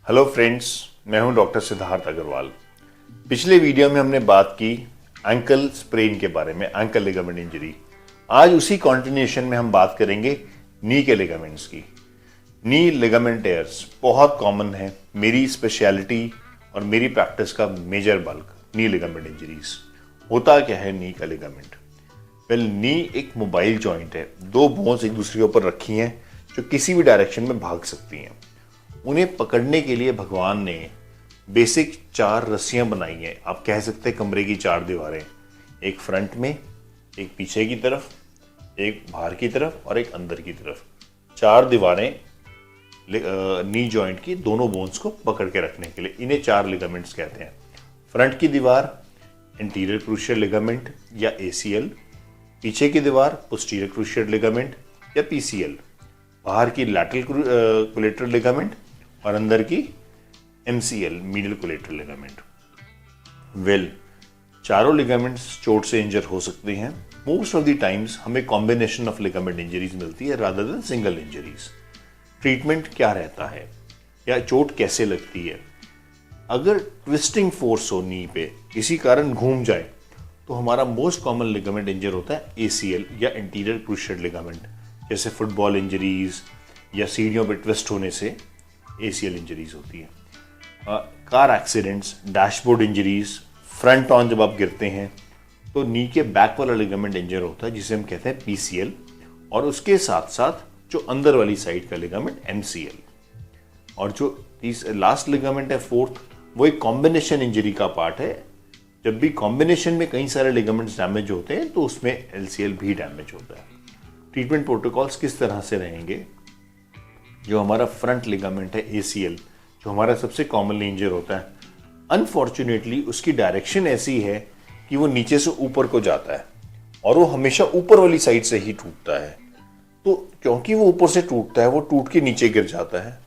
Hello friends, मैं हूं doctor Siddharth Agarwal. पिछले वीडियो में हमने बात की एंकल स्प्रेन के बारे में, एंकल लिगामेंट इंजरी। आज उसी कंटिन्यूएशन में हम बात करेंगे नी के लिगामेंट्स की। नी लिगामेंट टेयर्स बहुत कॉमन है, मेरी स्पेशलिटी और मेरी प्रैक्टिस का मेजर बल्क नी लिगामेंट इंजरीज। होता क्या है नी का लिगामेंट? वेल, नी एक मोबाइल जॉइंट है। दो बोन्स एक दूसरे के ऊपर रखी हैं जो किसी भी डायरेक्शन में भाग सकती हैं। उन्हें पकड़ने के लिए भगवान ने बेसिक 4 रस्सियां बनाई हैं। आप कह सकते हैं कमरे की 4 दीवारें, एक फ्रंट में, एक पीछे की तरफ, एक बाहर की तरफ और एक अंदर की तरफ। 4 दीवारें नी जॉइंट की दोनों बोन्स को पकड़ के रखने के लिए। इन्हें 4 लिगामेंट्स कहते हैं। फ्रंट की दीवार इंटीरियर क्रूशियल लिगामेंट या ACL, पीछे की दीवार पोस्टीरियर क्रूशियल लिगामेंट या PCL, बाहर की लैटरल कोलेटरल लिगामेंट और अंदर की MCL, medial collateral ligament. Well, चारों लिगामेंट्स चोट से इंजर हो सकते हैं। मोस्ट ऑफ द टाइम्स हमें कॉम्बिनेशन ऑफ लिगामेंट इंजरीज मिलती है rather than single injuries. Treatment क्या रहता है या चोट कैसे लगती है? अगर ट्विस्टिंग फोर्स हो नी पे, किसी कारण घूम जाए, तो हमारा मोस्ट कॉमन लिगामेंट इंजर होता है ACL या इंटीरियर क्रूशियल लिगामेंट। जैसे फुटबॉल इंजरीज या सीढ़ियों पे ट्विस्ट होने से ACL इंजरीज होती है। Car accidents, dashboard injuries, front on जब आप गिरते हैं तो नी के बैक वाला लिगामेंट इंजर होता है जिसे हम कहते हैं PCL, और उसके साथ साथ जो अंदर वाली साइड का लिगामेंट MCL। और जो लास्ट लिगामेंट है 4th, वो एक कॉम्बिनेशन इंजरी का पार्ट है। जब भी कॉम्बिनेशन में कई सारे लिगामेंट्स डैमेज होते हैं तो उसमें LCL भी डैमेज होता है। ट्रीटमेंट प्रोटोकॉल्स किस तरह से रहेंगे? जो हमारा फ्रंट लिगामेंट है ACL, जो हमारा सबसे कॉमनली इंजर होता है, अनफॉर्चुनेटली उसकी डायरेक्शन ऐसी है कि वो नीचे से ऊपर को जाता है और वो हमेशा ऊपर वाली साइड से ही टूटता है। तो क्योंकि वो ऊपर से टूटता है, वो टूट के नीचे गिर जाता है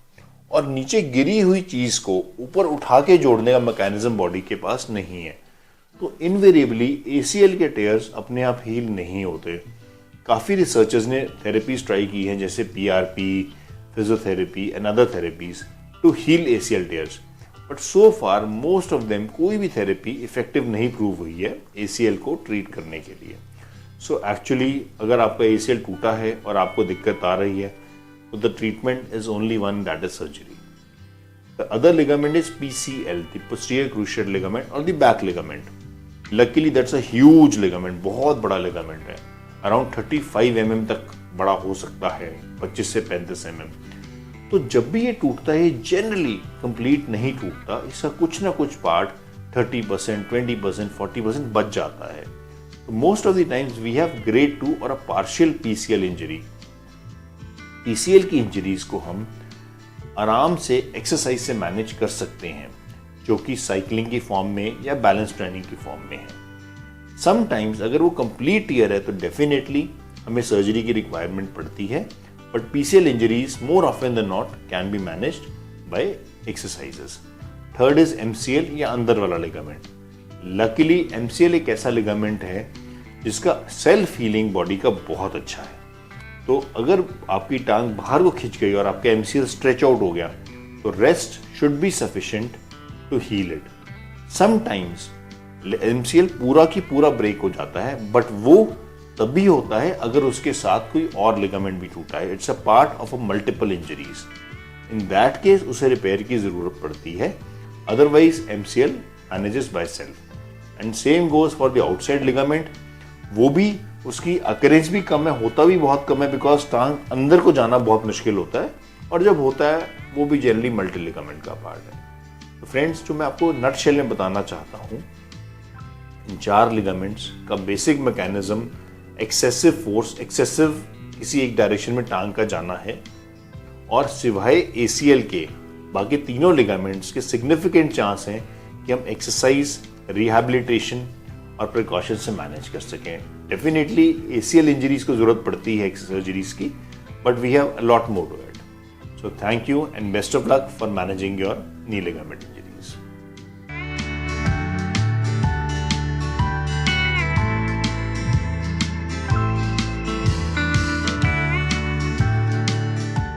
और नीचे गिरी हुई चीज को ऊपर उठा के जोड़ने का मैकेनिज्म बॉडी के पास नहीं है। तो इनवेरिएबली ACL के टेयर्स अपने आप हील नहीं होते। काफ़ी रिसर्चर्स ने थेरेपीज ट्राई की हैं, जैसे PRP, physiotherapy and other therapies to heal ACL tears, but so far most of them कोई भी थेरेपी इफेक्टिव नहीं प्रूव हुई है ACL को ट्रीट करने के लिए। सो एक्चुअली अगर आपका ACL टूटा है और आपको दिक्कत आ रही है तो the treatment is only one, that is surgery. The other ligament is PCL, the posterior cruciate ligament और the back ligament. Luckily that's a huge ligament, बहुत बड़ा लिगामेंट है। अराउंड 35 mm तक बड़ा हो सकता है, 25 से 35 mm। तो जब भी ये टूटता है, जनरली कंप्लीट नहीं टूटता, इसका कुछ ना कुछ पार्ट 30%, 20%, 40% बच जाता है। तो most of the times we have grade 2 और a partial PCL injury. PCL की इंजरीज को हम आराम से एक्सरसाइज से मैनेज कर सकते हैं, जो कि साइकिलिंग की फॉर्म में या बैलेंस ट्रेनिंग की फॉर्म में है। समटाइम्स अगर वो कंप्लीट टीयर है तो डेफिनेटली हमें सर्जरी की रिक्वायरमेंट पड़ती है, but PCL injuries more often than not can be managed by exercises. Third is MCL या अंदर वाला लिगामेंट। लकीली MCL एक ऐसा लिगामेंट है जिसका सेल्फ हीलिंग बॉडी का बहुत अच्छा है। तो अगर आपकी टांग बाहर को खिंच गई और आपका MCL स्ट्रेच आउट हो गया तो rest should be sufficient to heal it. Sometimes MCL पूरा की पूरा ब्रेक हो जाता है, बट वो तभी होता है अगर उसके साथ कोई और लिगामेंट भी टूटा है। It's a part of a multiple injuries. In that case उसे रिपेयर की जरूरत पड़ती है, otherwise MCL manages by self. And same goes for the outside ligament. वो भी, उसकी अकरेंस भी कम है, होता भी बहुत कम है, बिकॉज टांग अंदर को जाना बहुत मुश्किल होता है, और जब होता है वो भी जनरली मल्टी लिगामेंट का पार्ट है। तो फ्रेंड्स, जो मैं आपको नटशेल में बताना चाहता हूँ, इन 4 लिगामेंट्स का basic mechanism excessive force, excessive किसी एक डायरेक्शन में टांग का जाना है, और सिवाय ACL के बाकी तीनों लिगामेंट्स के सिग्निफिकेंट चांस हैं कि हम एक्सरसाइज, रिहैबिलिटेशन और प्रिकॉशन से मैनेज कर सकें। डेफिनेटली ACL इंजरीज को जरूरत पड़ती है सर्जरीज की, but we have a lot more to it. So thank you and best of luck for managing your knee ligament injury.